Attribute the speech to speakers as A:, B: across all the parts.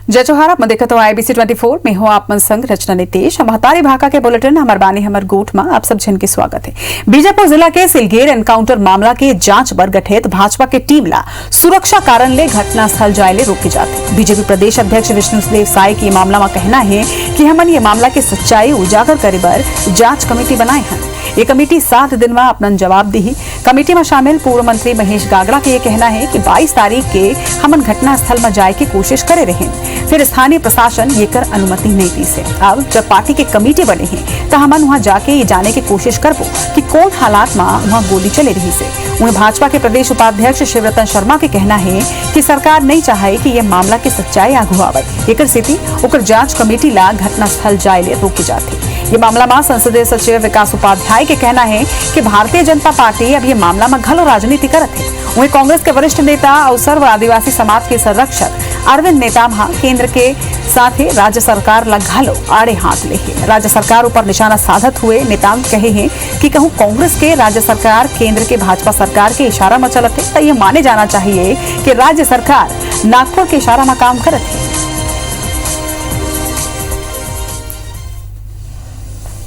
A: जय जोहार। आप देखते हो IBC 24 में हो आप मन संग रचना नितेश महतारी भाका के बुलेटिन हमर बानी हमर गोठ में आप सब जन के स्वागत है। बीजापुर जिला के सिलगेर एनकाउंटर मामला के जांच बर गठित भाजपा के टीम ला सुरक्षा कारण ले घटनास्थल जाए ले रोके जाते। बीजेपी प्रदेश अध्यक्ष विष्णुदेव साय की मामला में कहना है कि हमन ये मामला की सच्चाई उजागर करे बर जांच कमेटी बनाए हैं। ये कमेटी 7 दिन में अपना जवाब दी। कमेटी में शामिल पूर्व मंत्री महेश गागड़ा का ये कहना है कि 22 तारीख के हमन घटनास्थल में जाए की कोशिश करे रहे, फिर स्थानीय प्रशासन ये कर अनुमति नहीं दी से। अब जब पार्टी के कमेटी बने हैं तो हमन वहां जाके ये जाने की कोशिश करबो कि कौन हालात में वहां गोली चले रही से। वहीं भाजपा के प्रदेश उपाध्यक्ष शिवरतन शर्मा के कहना है कि सरकार नहीं चाहे कि यह मामला की सच्चाई आगू आवत, एकर स्थिति ओकर जांच कमेटी ला घटनास्थल जाए ले रोके जाते। ये मामला में संसदीय सचिव विकास उपाध्याय के कहना है कि भारतीय जनता पार्टी अब ये मामला में घलो राजनीति करत है। वहीं कांग्रेस के वरिष्ठ नेता और सर्व आदिवासी समाज के संरक्षक अरविंद नेताम केंद्र के साथ ही राज्य सरकार ला घलो आड़े हाथ ले है। राज्य सरकार ऊपर निशाना साधत हुए नेताम कहे हैं कि कहूं कांग्रेस के राज्य सरकार केंद्र के भाजपा सरकार के इशारा में चलत है तो ये माने जाना चाहिए कि राज्य सरकार नागपुर के इशारा में काम करत है।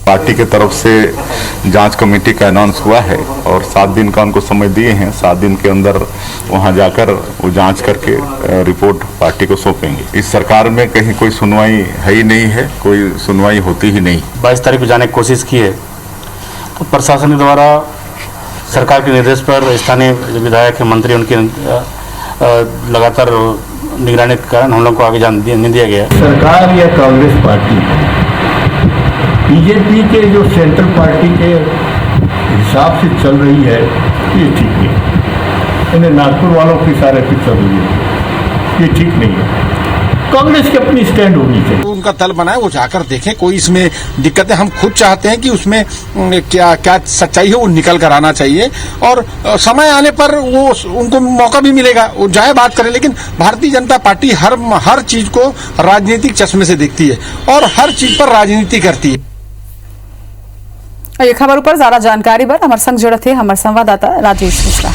B: पार्टी के तरफ से जांच कमेटी का अनाउंस हुआ है और 7 दिन का उनको समय दिए हैं। 7 दिन के अंदर वहां जाकर वो जांच करके रिपोर्ट पार्टी को सौंपेंगे। इस सरकार में कहीं कोई सुनवाई है ही नहीं है, कोई सुनवाई होती ही नहीं।
C: 22 तारीख को जाने की कोशिश की है तो प्रशासन द्वारा सरकार के निर्देश पर स्थानीय विधायक मंत्री उनके लगातार निगरानी के कारण हम लोग को आगे जाने नहीं दिया गया।
D: सरकार या कांग्रेस पार्टी बीजेपी के जो सेंट्रल पार्टी के हिसाब से चल रही है ये ठीक नहीं। इन्हें नागपुर वालों के इशारे पे चल रही है, ये ठीक नहीं है। कांग्रेस की अपनी स्टैंड होनी चाहिए।
E: उनका दल बनाए वो जाकर देखें, कोई इसमें दिक्कत है। हम खुद चाहते हैं कि उसमें क्या क्या सच्चाई है वो निकल कर आना चाहिए और समय आने पर वो उनको मौका भी मिलेगा, वो जाए बात करें। लेकिन भारतीय जनता पार्टी हर चीज को राजनीतिक चश्मे से देखती है और हर चीज पर राजनीति करती है।
A: ये खबर पर ज्यादा जानकारी बर हमारे संग जुड़े थे हमारे संवाददाता राजेश मिश्रा।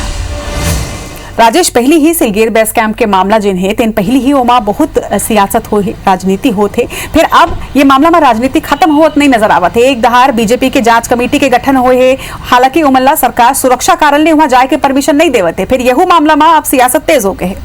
A: राजेश, पहली ही सिलगेर बेस कैंप के मामला जिन है तेन पहली ही ओमा बहुत सियासत हो राजनीति होते, फिर अब ये मामला में राजनीति खत्म होत नहीं नजर आवत है। एक दहार बीजेपी के जांच कमेटी के गठन हुए है, हालांकि उमल्ला सरकार सुरक्षा कारण ले वहां जाए के परमिशन नहीं देवते, फिर यहू मामला में अब सियासत तेज हो गए है।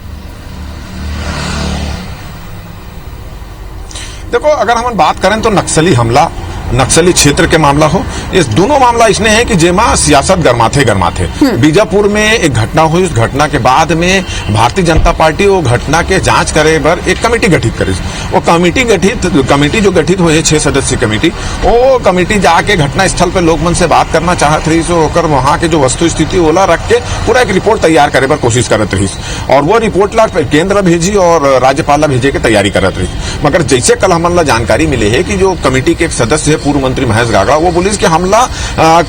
E: देखो, अगर हम बात करें तो नक्सली हमला, नक्सली क्षेत्र के मामला हो, इस दोनों मामला इसने है कि जेमा सियासत गरमाथे। बीजापुर में एक घटना हुई, उस घटना के बाद में भारतीय जनता पार्टी वो घटना के जांच करे बर एक कमेटी गठित करे। वो कमेटी जो गठित हुई है 6 सदस्यीय कमेटी, वो कमेटी जाके घटना स्थल पे लोगमन से बात करना चाहत रही होकर वहां के जो वस्तु स्थिति ओला रख के पूरा एक रिपोर्ट तैयार करे बर कोशिश करत रही और वो रिपोर्ट ला केंद्र भेजी और राज्यपाल ला भेजे के तैयारी करत रही। मगर जैसे कल हमन ला जानकारी मिली है कि जो कमेटी के एक सदस्य पूर्व मंत्री महेश गागड़ा वो बोली कि हमला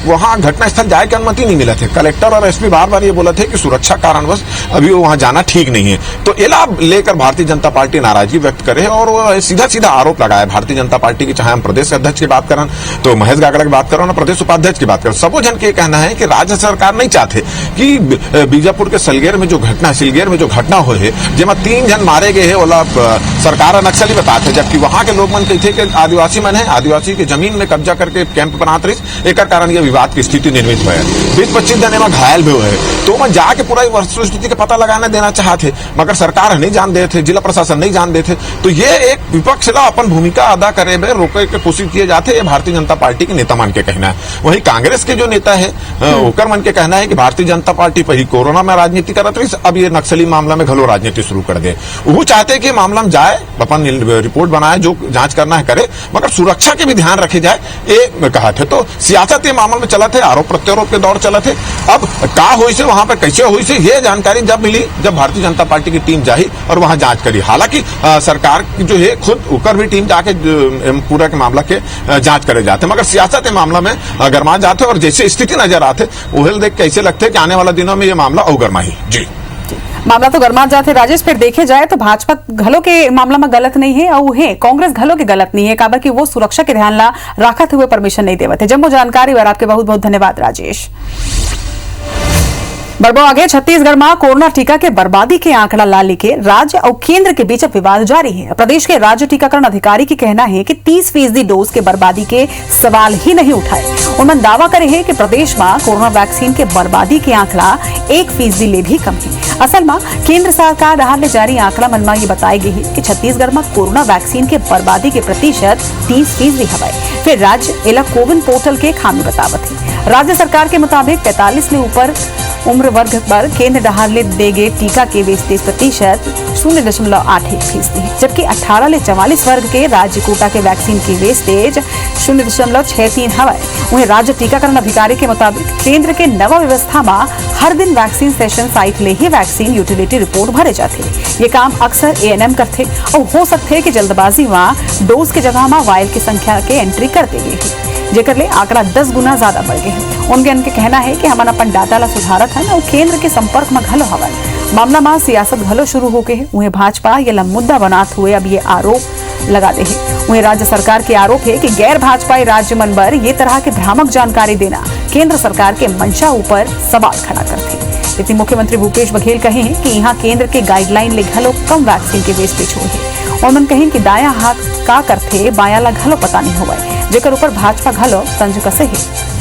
E: वहां घटनास्थल जाए की अनुमति नहीं मिला थे। कलेक्टर और एसपी बार-बार ये बोला थे कि सुरक्षा कारणवश अभी वहां जाना ठीक नहीं है। तो एला लेकर भारतीय जनता पार्टी नाराजगी व्यक्त करे और वो सीधा आरोप लगाया भारतीय जनता पार्टी की। चाहे हम प्रदेश अध्यक्ष की बात करें तो महेश गागड़ा की बात करो ना प्रदेश उपाध्यक्ष की बात करो, सबो जन के कहना है कि राज्य सरकार नहीं चाहते कि बीजापुर के सिलगेर में जो घटना हुई है जेमा 3 जन मारे गए है ओला सरकार नक्सली बताते, जबकि वहां के लोग मन कहते कि आदिवासी मन है, आदिवासी की जमीन में कब्जा करके कैंप बनाते रही। एक कारण यह विवाद की स्थिति निर्मित हुआ है। 20-25 जने में घायल भी हुए हैं। तो मैं जाके पूरा वस्तु स्थिति का पता लगाने देना चाहते, मगर सरकार नहीं जान देते, जिला प्रशासन नहीं जान देते। तो ये एक विपक्ष ला अपन भूमिका अदा करे में रोके के कोशिश किए जाते। ये भारतीय जनता पार्टी के नेता मन के कहना है। वहीं कांग्रेस के जो नेता है ओकर मन के कहना है कि भारतीय जनता पार्टी पहले कोरोना में राजनीति करत रही, अब ये नक्सली मामला में घलो राजनीति शुरू कर दे। वो चाहते कि मामला में जाए, अपन रिपोर्ट बनाए, जो जांच करना है करे, मगर सुरक्षा के भी ध्यान रखे जाए, ये कहा थे। तो सियासत ये मामले में चला थे, आरोप प्रत्यारोप के दौर चला थे। अब का हुई से वहां पर कैसे हुई से ये जानकारी जब मिली जब भारतीय जनता पार्टी की टीम जाही और वहां जांच करी। हालांकि सरकार की जो है खुद ऊपर भी टीम जाके पूरा के मामला के जांच करे जाते, मगर सियासत ये मामला में गरमा जाते और जैसे स्थिति नजर आते वही देख कैसे लगते कि आने वाला दिनों में ये मामला और गरमाही। जी,
A: मामला तो गरमा जाते राजेश। फिर देखे जाए तो भाजपा घलों के मामला में गलत नहीं है और है कांग्रेस घलों के गलत नहीं है, काबर कि वो सुरक्षा के ध्यान ला राखते हुए परमिशन नहीं देवते। जम्मू जानकारी और आपके बहुत बहुत धन्यवाद राजेश। बढ़ो आगे छत्तीसगढ़ में कोरोना टीका के बर्बादी के आंकड़ा लाने के राज्य और केंद्र के बीच विवाद जारी है। प्रदेश के राज्य टीकाकरण अधिकारी की कहना है कि 30% डोज के बर्बादी के सवाल ही नहीं उठाए। उन्होंने दावा करे है कि प्रदेश में कोरोना वैक्सीन के बर्बादी के आंकड़ा 1% ले भी कम है। असल में केंद्र सरकार द्वारा जारी आंकड़ा मन में ये बताई गई है कि छत्तीसगढ़ में कोरोना वैक्सीन के बर्बादी के प्रतिशत 30% हवाई। फिर राज्य एला कोविन पोर्टल के खामी बतावत है। राज्य सरकार के मुताबिक 45 से ऊपर उम्र वर्ग पर केंद्र डहार दे गए टीका के वेस्टेज प्रतिशत 0.81% है, जबकि 18 से 44 वर्ग के राज्य कोटा के वैक्सीन की वेस्टेज 0.63 हवा। वहीं राज्य टीकाकरण अधिकारी के मुताबिक केंद्र के नवा व्यवस्था में हर दिन वैक्सीन सेशन साइट ले ही वैक्सीन यूटिलिटी रिपोर्ट भरे जाते। ये काम अक्सर ANM करते और हो सकते है कि जल्दबाजी में डोज के जगह में वायल की संख्या के एंट्री कर दी गई है, जेकर ले आंकड़ा 10 गुना ज्यादा बढ़ गए हैं। उनके कहना है कि हमन अपन डाटा ला सुधारत है और केंद्र के संपर्क में घलो हवा। मामला में सियासत घलो शुरू हो गए है। वहीं भाजपा ये मुद्दा बनाते हुए अब ये आरोप लगाते हैं। वहीं राज्य सरकार के आरोप है कि गैर भाजपाई राज्य मन पर ये तरह के भ्रामक जानकारी देना केंद्र सरकार के मंशा ऊपर सवाल खड़ा करते। इतनी मुख्यमंत्री भूपेश बघेल कहे हैं कि यहाँ केंद्र के गाइडलाइन ले घलो कम वैक्सीन के वेस्टेज हो है। और मन कहें कि दाया हाथ का करते बाया ला घलो पता नहीं हुआ, जेकर ऊपर भाजपा घलो तंज कसे है।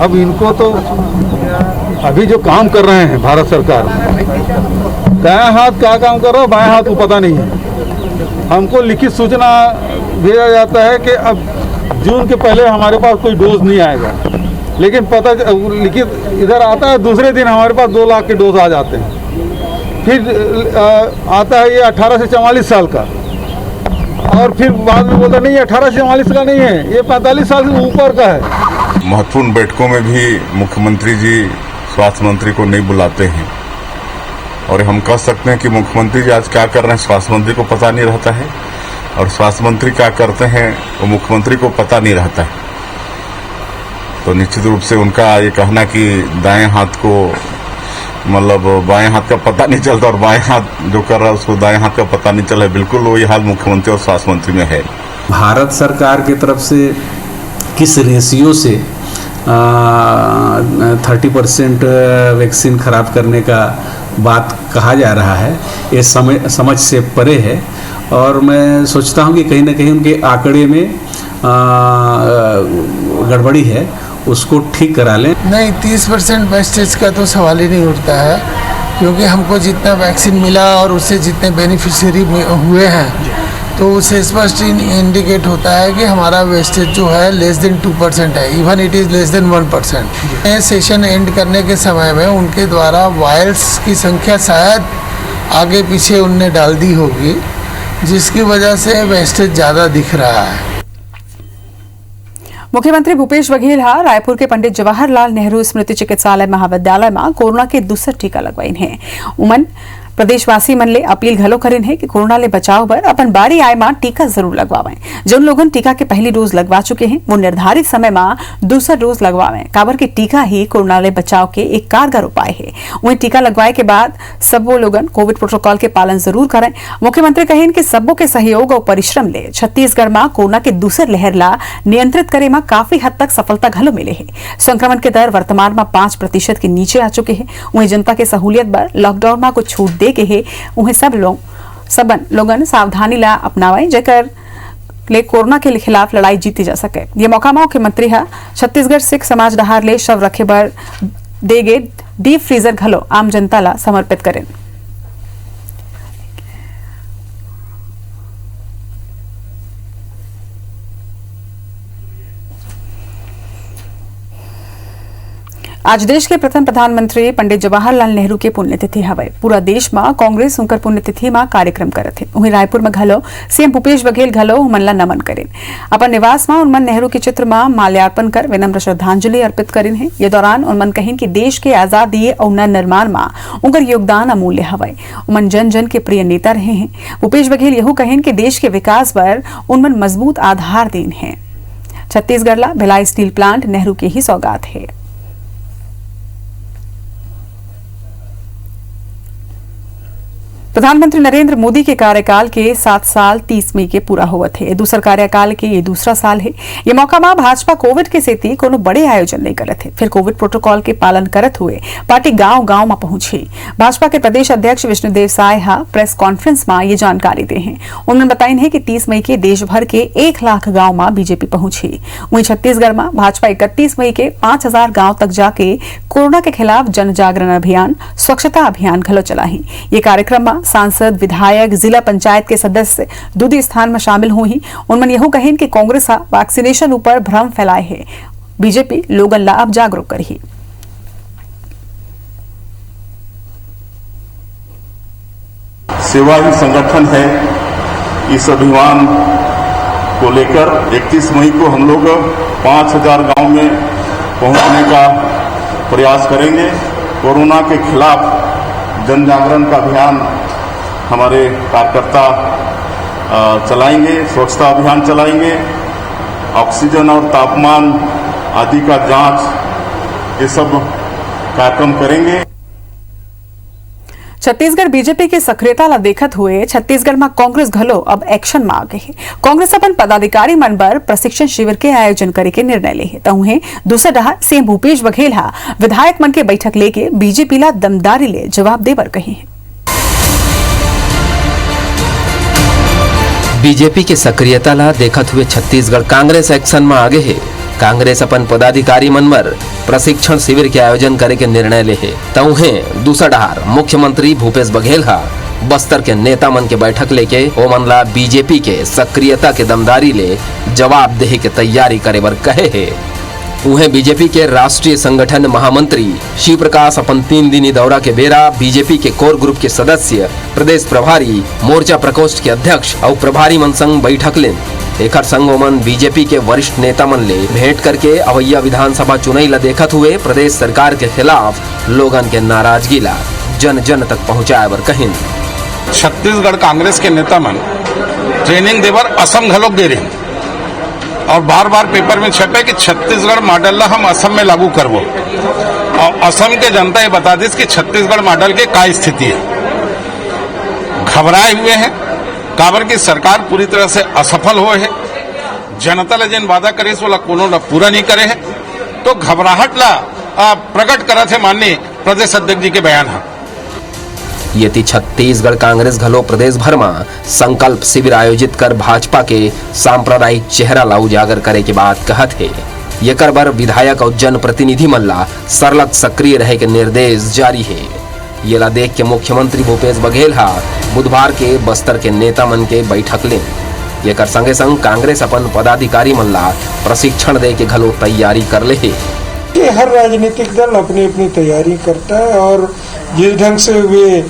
F: अब इनको तो अभी जो काम कर रहे हैं भारत सरकार, दाया हाथ क्या काम कर रहा है, बाएं हाथ को पता नहीं है। हमको लिखित सूचना भेजा जाता है कि अब जून के पहले हमारे पास कोई डोज नहीं आएगा, लेकिन पता लिखित इधर आता है, दूसरे दिन हमारे पास 2 लाख के डोज आ जाते हैं। फिर आता है ये 18 से 44 साल का, और फिर बाद में बोलता नहीं 18 से 44 का नहीं है, ये 45 साल से ऊपर का है।
B: महत्वपूर्ण बैठकों में भी मुख्यमंत्री जी स्वास्थ्य मंत्री को नहीं बुलाते हैं, और हम कह सकते हैं कि मुख्यमंत्री जी आज क्या कर रहे हैं स्वास्थ्य मंत्री को पता नहीं रहता है, और स्वास्थ्य मंत्री क्या करते हैं वो मुख्यमंत्री को पता नहीं रहता है। तो निश्चित रूप से उनका ये कहना कि दाएं हाथ को मतलब बाएं हाथ का पता नहीं चलता और बाएं हाथ जो कर रहा है उसको दाएं हाथ का पता नहीं चला, बिल्कुल वही हाल मुख्यमंत्री और स्वास्थ्य मंत्री में है।
G: भारत सरकार की तरफ से किस रेशियो से 30% वैक्सीन खराब करने का बात कहा जा रहा है, ये समझ से परे है। और मैं सोचता हूँ कि कहीं ना कहीं उनके आंकड़े में गड़बड़ी है, उसको ठीक करा लें।
H: नहीं, 30% वेस्टेज का तो सवाल ही नहीं उठता है, क्योंकि हमको जितना वैक्सीन मिला और उससे जितने बेनिफिशियरी हुए हैं तो उससे स्पष्ट इंडिकेट होता है कि हमारा वेस्टेज जो है लेस देन 2% है, even it is less than 1%। Session and करने के समय में उनके द्वारा वायल्स की संख्या शायद आगे पीछे उनने डाल दी होगी, जिसकी वजह से वेस्टेज ज़्यादा दिख रहा है।
A: मुख्यमंत्री भूपेश बघेल रायपुर के पंडित जवाहरलाल नेहरू स्मृति चिकित्सालय महाविद्यालय में कोरोना के दूसरा टीका लगवाइन है। उमन प्रदेशवासी मन ले अपील घलो करेन है कि कोरोना ले बचाव बर अपन बारी आए में टीका जरूर लगवावें। जिन लोगन टीका के पहली डोज लगवा चुके हैं वो निर्धारित समय में दूसरा डोज लगवावें, काबर के टीका ही कोरोना ले बचाव के एक कारगर उपाय है। वहीं टीका लगवाए के बाद सब वो लोगन कोविड प्रोटोकॉल के पालन जरूर करें। मुख्यमंत्री कहें कि सबों के सहयोग और परिश्रम ले छत्तीसगढ़ में कोरोना के दूसर लहर ला नियंत्रित करे में काफी हद तक सफलता घलो मिले है। संक्रमण के दर वर्तमान में 5% के नीचे आ चुके हैं। वहीं जनता के सहूलियत पर लॉकडाउन में कुछ छूट दे के है, उन्हें सब लोगन सावधानी ला अपनावें, जेकर ले कोरोना के खिलाफ लड़ाई जीती जा सके। ये मौका में मुख्यमंत्री छत्तीसगढ़ सिख समाज डहार ले शव रखे बर दे गे डीप फ्रीजर घलो आम जनता ला समर्पित करें। आज देश के प्रथम प्रधानमंत्री पंडित जवाहरलाल नेहरू के पुण्यतिथि हवे। पूरा देश में कांग्रेस उनकर पुण्यतिथि में कार्यक्रम करत है। वहीं रायपुर में घलो सीएम भूपेश बघेल घलो उमन ला नमन करें। अपन निवास में उनमन नेहरू के चित्र में माल्यार्पण कर विनम्र श्रद्धांजलि अर्पित करें है। ये दौरान उनमन कहें कि देश के आजादी और नवनिर्माण में उनकर योगदान अमूल्य हवे। उमन जन जन के प्रिय नेता रहे हैं। भूपेश बघेल यहू कहें कि देश के विकास पर उनमन मजबूत आधार देन है। छत्तीसगढ़ ला भिलाई स्टील प्लांट नेहरू की ही सौगात है। प्रधानमंत्री नरेंद्र मोदी के कार्यकाल के 7 साल 30 मई के पूरा हुआ थे। दूसरा कार्यकाल के ये दूसरा साल है। ये मौका में भाजपा कोविड के सेती कोनो बड़े आयोजन नहीं करे थे। फिर कोविड प्रोटोकॉल के पालन करत हुए पार्टी गांव-गांव में पहुंची। भाजपा के प्रदेश अध्यक्ष विष्णुदेव साय प्रेस कॉन्फ्रेंस में ये जानकारी दे हैं। उन्होंने बताई है कि 30 मई के देश भर के 1 लाख गाँव में बीजेपी पहुंची। वहीं छत्तीसगढ़ में भाजपा 31 मई के 5000 गाँव तक जाके कोरोना के खिलाफ जन जागरण अभियान, स्वच्छता अभियान घलो चलाही। ये कार्यक्रम में सांसद, विधायक, जिला पंचायत के सदस्य दूधी स्थान में शामिल हुई। उन्होंने यह कहें कि कांग्रेस वैक्सीनेशन ऊपर भ्रम फैलाए है। बीजेपी लोगन ला अब जागरूक करही।
B: सेवा ही संगठन है। इस अभियान को लेकर 31 मई को हम लोग 5000 गांव में पहुंचने का प्रयास करेंगे। कोरोना के खिलाफ जन जागरण का अभियान हमारे कार्यकर्ता चलाएंगे, स्वच्छता अभियान चलाएंगे, ऑक्सीजन और तापमान आदि का जांच, ये सब कार्यक्रम करेंगे।
A: छत्तीसगढ़ बीजेपी की सक्रियता ला देखत हुए छत्तीसगढ़ में कांग्रेस घलो अब एक्शन में आ गई है। कांग्रेस अपन पदाधिकारी मन पर प्रशिक्षण शिविर के आयोजन करे के निर्णय ले है। तहुए दूसरा डहा सीएम भूपेश बघेल विधायक मन के बैठक लेके बीजेपी ला दमदारी ले जवाब देवर कही है।
I: बीजेपी की सक्रियता ला देखत हुए छत्तीसगढ़ कांग्रेस एक्शन में आगे है। कांग्रेस अपन पदाधिकारी मन पर प्रशिक्षण शिविर के आयोजन करे के निर्णय ले है। तउहे दूसरा डहार मुख्यमंत्री भूपेश बघेल बस्तर के नेता मन के बैठक लेके ओमन ला बीजेपी के सक्रियता के दमदारी ले जवाब देहे के तैयारी करे बर कहे है। उन्हें बीजेपी के राष्ट्रीय संगठन महामंत्री शिव प्रकाश अपन 3 दिनी दौरा के बेरा बीजेपी के कोर ग्रुप के सदस्य, प्रदेश प्रभारी, मोर्चा प्रकोष्ठ के अध्यक्ष और प्रभारी मन संग बैठक लेन। एकर संग ओमन बीजेपी के वरिष्ठ नेता मन ले भेंट करके अवैया विधानसभा चुनाई ला देखत हुए प्रदेश सरकार के खिलाफ लोगन के नाराजगी ला जन जन तक पहुँचाए बर कहिन।
J: छत्तीसगढ़ कांग्रेस के नेता मन ट्रेनिंग देवर असम घलोक दे रहे और बार बार पेपर में छपे कि छत्तीसगढ़ मॉडल ला हम असम में लागू करबो और असम के जनता ये बता दी कि छत्तीसगढ़ मॉडल के का स्थिति है। घबराए हुए हैं काबर की सरकार पूरी तरह से असफल हुए है। जनता ला जिन वादा करे वो कोनो ला पूरा नहीं करे है, तो घबराहट ला प्रकट करत है माननीय प्रदेश अध्यक्ष जी के बयान है।
I: यति छत्तीसगढ़ कांग्रेस घलो प्रदेश भर में संकल्प शिविर आयोजित कर भाजपा के सांप्रदायिक चेहरा ला उजागर करे के बात कहत है। येकर बर विधायक और जनप्रतिनिधि मन ला सरलग सक्रिय रहे के निर्देश जारी है। ये ला देख के मुख्यमंत्री भूपेश बघेल बुधवार के बस्तर के नेता मन के बैठक ले। येकर संगे संग कांग्रेस अपन पदाधिकारी मन ला प्रशिक्षण दे के घलो तैयारी कर ले है।
K: हर राजनीतिक दल अपनी अपनी तैयारी करता है और जिस ढंग से वे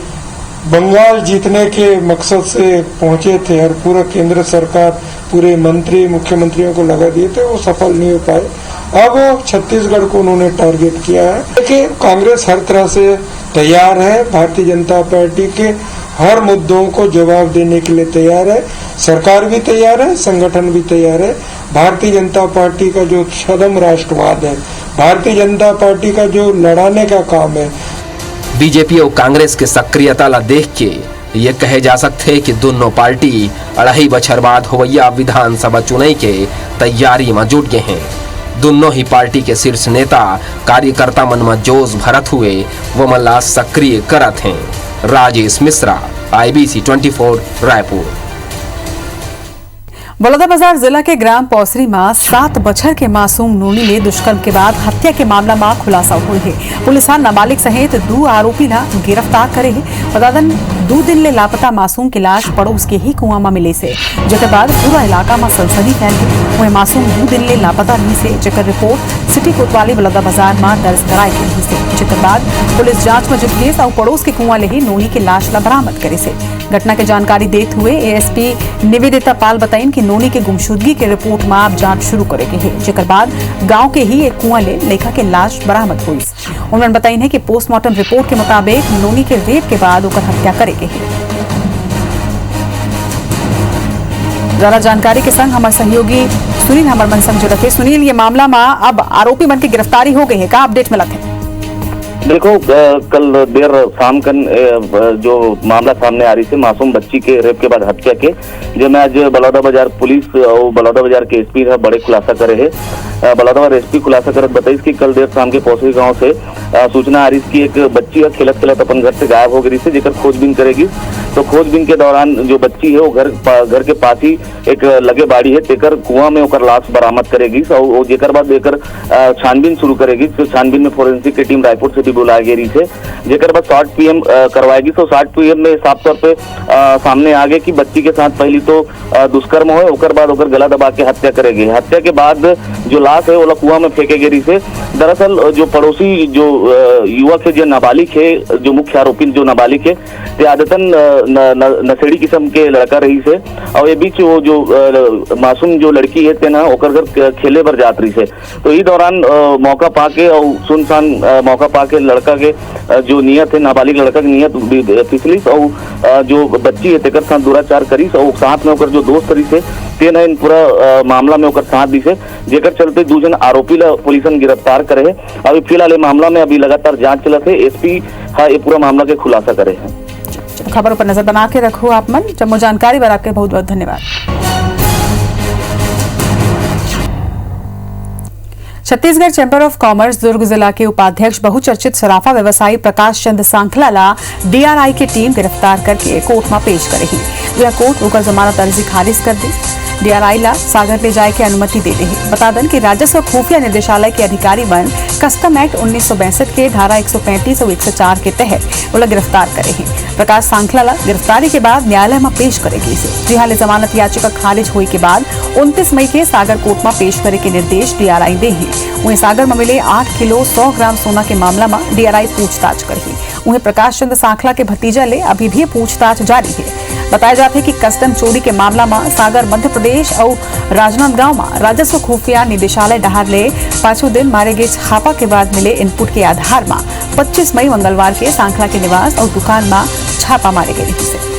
K: बंगाल जीतने के मकसद से पहुंचे थे और पूरा केंद्र सरकार पूरे मंत्री मुख्यमंत्रियों को लगा दिए थे, वो सफल नहीं हो पाए। अब छत्तीसगढ़ को उन्होंने टारगेट किया है। देखिए कांग्रेस हर तरह से तैयार है, भारतीय जनता पार्टी के हर मुद्दों को जवाब देने के लिए तैयार है। सरकार भी तैयार है, संगठन भी तैयार है। भारतीय जनता पार्टी का जो छद्म राष्ट्रवाद है, भारतीय जनता पार्टी का जो लड़ाने का काम है।
I: बीजेपी और कांग्रेस के सक्रियता ला देख के ये कहे जा सकते है कि दोनों पार्टी 2.5 बछर बाद होवैया विधानसभा चुनाई के तैयारी में जुट गए हैं। दोनों ही पार्टी के शीर्ष नेता कार्यकर्ता मन में जोश भरत हुए वो मन ला सक्रिय करत हैं। राजेश मिश्रा, IBC 24 रायपुर।
A: बलौदाबाजार जिला के ग्राम पौसरी में 7 बछर के मासूम नूनी ले दुष्कर्म के बाद हत्या के मामला में खुलासा हुई है। पुलिस नाबालिग सहित 2 आरोपी ला गिरफ्तार करे है। बतादन 2 दिन ले लापता मासूम की लाश पड़ोस के ही कुआं में मिले से, जेकर बाद पूरा इलाका में सनसनी फैल गई। वही मासूम 2 दिन ले लापता रही से, जेकर रिपोर्ट सिटी कोतवाली बलौदाबाजार में दर्ज कराई गई से, जेकर बाद पुलिस जांच में जुट गई और पड़ोस के कुआं ले ही नूनी की लाश ला बरामद करे से। घटना के जानकारी देते हुए ASP निवेदिता पाल बताइन कि नोनी के गुमशुदगी के रिपोर्ट में आप जांच शुरू करे के है, जेकर बाद गांव के ही एक कुआं ले लेखा के लाश बरामद हुई। उन्होंने बताई है कि पोस्टमार्टम रिपोर्ट के मुताबिक नोनी के रेप के बाद ओकर हत्या करे के है। ज्यादा जानकारी के संग हमारे सहयोगी सुनील हमर मन संग जुड़े थे। सुनील, ये मामला में अब आरोपी मन की गिरफ्तारी हो गई है, का अपडेट मिला थे?
L: देखो कल देर शाम कन जो मामला सामने आ रही थी मासूम बच्ची के रेप के बाद हत्या के जिसमें आज बलौदा बाजार पुलिस और बलौदा बाजार के एसपी बड़े खुलासा करे है। बलौदा बाजार एसपी खुलासा करत बताइस कि कल देर शाम के पौसरी गांव से सूचना आ रही कि एक बच्ची खेलत खेलत अपन घर से गायब हो गई थी जेकर खोजबीन करेगी। तो खोजबीन के दौरान जो बच्ची है वो घर के पास ही एक लगे बाड़ी है तेकर कुआं में ओकर लाश बरामद करेगी और जेकर बाद देकर छानबीन शुरू करेगी। तो छानबीन में फोरेंसिक की टीम रायपुर से भी बुलाई गई थे जेकर बाद 60 PM करवाएगी। तो 60 PM में साफ तौर पे सामने आ गए कि बच्ची के साथ पहली तो दुष्कर्म हो ओकर बाद ओकर गला दबा के हत्या करेगी। हत्या के बाद जो लाश है वो कुआं में फेंके गिरी से। दरअसल जो पड़ोसी जो युवक है जो नाबालिग है जो मुख्य आरोपी जो नाबालिग है ते आदतन नशेड़ी किस्म के लड़का रही से और ये बीच वो जो मासूम जो लड़की है तेना ओकर घर खेले बर जात रही से। तो इस दौरान मौका पाके और सुनसान मौका पाके लड़का के जो नियत है नाबालिग लड़का की नियत फिसली और जो बच्ची है तेकर साथ दुराचार करी और साथ में ओकर जो दोस्त रही से तेना इन पूरा मामला में ओकर साथ दी से जेकर चलते दो जन आरोपी ला पुलिस ने गिरफ्तार करे है। अभी फिलहाल ये मामला में अभी लगातार जांच चलत है। एसपी ये पूरा मामला के खुलासा करे है।
A: खबरों पर नजर बना के रखो आप मन। जम्मू जानकारी पर आपके बहुत बहुत धन्यवाद। छत्तीसगढ़ चैंबर ऑफ कॉमर्स दुर्ग जिला के उपाध्यक्ष बहुचर्चित सराफा व्यवसायी प्रकाश चंद सांखला डीआरआई की टीम गिरफ्तार करके कोर्ट में पेश करेगी। यह कोर्ट ओकर जमानत अर्जी खारिज कर दी। डीआरआई ला सागर ले जाए के अनुमति दे रही। बता दें कि राजस्व खुफिया निदेशालय के अधिकारी वन कस्टम एक्ट 1962 के धारा 135 और 104 के तहत उन्हें गिरफ्तार करे हैं। प्रकाश सांखला गिरफ्तारी के बाद न्यायालय में पेश करेगी। जी हाल जमानत याचिका खारिज होने के बाद 29 मई के सागर कोर्ट में पेश करे के निर्देश डीआरआई दे हैं। वहीं सागर में मिले 8 किलो 100 ग्राम सोना के मामला में डीआरआई पूछताछ करी। वहीं प्रकाश चंद सांखला के भतीजा ले अभी भी पूछताछ जारी है। बताया जाता है कि कस्टम चोरी के मामला में सागर मध्य प्रदेश और राजनांदगांव में राजस्व खुफिया निदेशालय डहार ले 5 दिन मारे गए छापा के बाद मिले इनपुट के आधार में 25 मई मंगलवार के सांखला के निवास और दुकान में छापा मारे गए थे।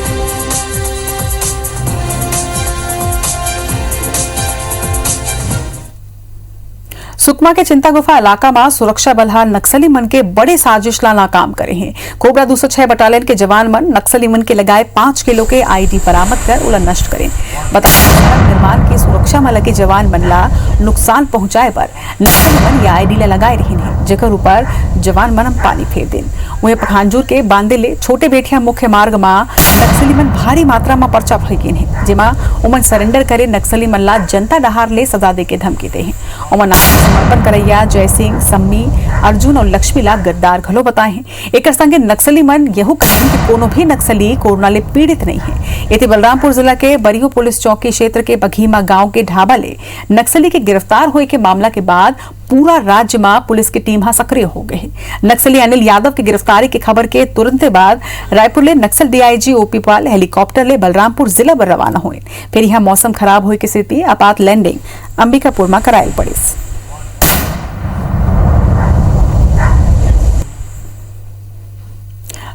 A: सुकमा के चिंता गुफा इलाका में सुरक्षा बल नक्सली मन के बड़े साजिश ला नाकाम करे हैं। कोबरा 206 बटालियन के जवान मन नक्सली मन के लगाए 5 किलो के आईडी बरामद कर उला नष्ट करें। बताया निर्माण की सुरक्षा में लगे जवान मन ला नुकसान पहुंचाए पर नक्सली मन ये आईडी ला लगाए रही है जेकर ऊपर जवान मन पानी फेर देन। वहीं पखानजूर के बांदेले छोटे बेटिया मुख्य मार्ग में नक्सली मन भारी मात्रा में पर्चा भर गए हैं जेमा उमन सरेंडर करे नक्सली मन ला जनता डहार ले सजा दे के धमकी दे हैं। उमन समर्पण करैया जय सिंह सम्मी अर्जुन और लक्ष्मी ला गद्दार घलो बताए हैं। एक संगे नक्सली मन यहू कहें कि कोनो भी नक्सली कोरोना ले पीड़ित नहीं है। इति बलरामपुर जिला के बरियो पुलिस चौकी क्षेत्र के बघीमा गांव के ढाबा ले नक्सली के गिरफ्तार हुए के मामला के बाद पूरा राज्य में पुलिस की टीम सक्रिय हो गई है। नक्सली अनिल यादव की गिरफ्तारी की खबर के तुरंत बाद रायपुर ले नक्सल डीआईजी ओपी पाल हेलीकॉप्टर ले बलरामपुर जिला पर रवाना हुए। फिर यहाँ मौसम खराब होने की स्थिति आपात लैंडिंग अंबिकापुर में कराई पड़ी।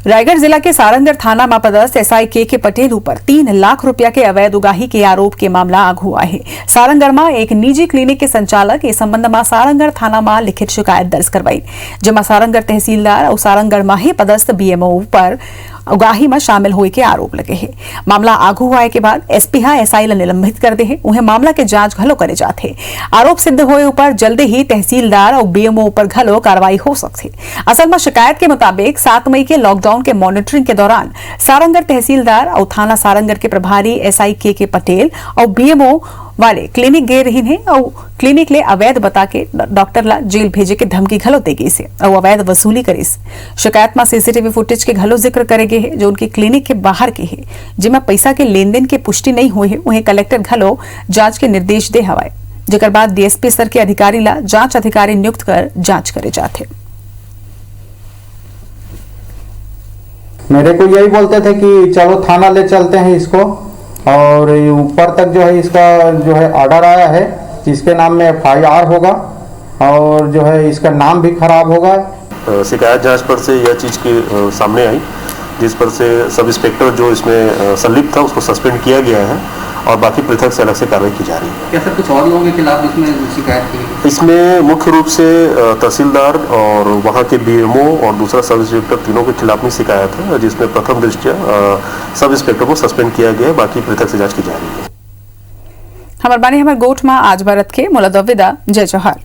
A: रायगढ़ जिला के सारंगढ़ थाना में पदस्थ एसआई के पटेल ऊपर 3 लाख रुपया के अवैध उगाही के आरोप के मामला आगू हुआ है। सारंगढ़ में एक निजी क्लिनिक के संचालक इस संबंध में सारंगढ़ थाना में लिखित शिकायत दर्ज करवाई जेमा सारंगढ़ तहसीलदार और सारंगढ़ में ही पदस्थ बीएमओ पर उगाही में शामिल हुए के आरोप लगे हैं। मामला आगू हुआ के बाद एसपी एसआई ला निलंबित कर दे हैं। उन्हें मामला के जांच घलो करे जाते। आरोप सिद्ध हुए ऊपर जल्दी ही तहसीलदार और बीएमओ पर घलो कार्रवाई हो सकती। असल में शिकायत के मुताबिक 7 मई के लॉकडाउन के मॉनिटरिंग के दौरान सारंगढ़ तहसीलदार और थाना सारंगढ़ के प्रभारी एसआई के पटेल और बीएमओ वाले क्लिनिक गए रही हैं और क्लिनिक ले अवैध बता के डॉक्टर ला जेल भेजे के धमकी घलो दे गई से और अवैध वसूली करी। शिकायत में सीसीटीवी फुटेज के घलो जिक्र करे गए है जो उनकी क्लिनिक के बाहर के है जिसमें पैसा के लेन देन की पुष्टि नहीं हुई है। उन्हें कलेक्टर घलो जांच के निर्देश दे हवाए जेकर बाद डीएसपी स्तर के अधिकारी ला जांच अधिकारी नियुक्त कर जांच करे जाते।
M: मेरे को यही बोलते थे कि चलो थाना ले चलते हैं इसको और ऊपर तक जो है इसका जो है ऑर्डर आया है इसके नाम में FIR होगा और जो है इसका नाम भी खराब होगा।
N: शिकायत जांच पर से यह चीज़ की सामने आई जिस पर से सब इंस्पेक्टर जो इसमें संलिप्त था उसको सस्पेंड किया गया है और बाकी पृथक से अलग से कार्रवाई की जा रही है।
O: क्या सर कुछ और लोगों के खिलाफ इसमें शिकायत की?
N: इसमें मुख्य रूप से तहसीलदार और वहाँ के बीएमओ और दूसरा सब इंस्पेक्टर तीनों के खिलाफ में शिकायत है, जिसमें प्रथम दृष्टया सब इंस्पेक्टर को सस्पेंड किया गया है, बाकी पृथक से जांच की जा रही है।
A: हमार बानी हमार गोठ में आज भारत के मुलादविदा जय जोहार।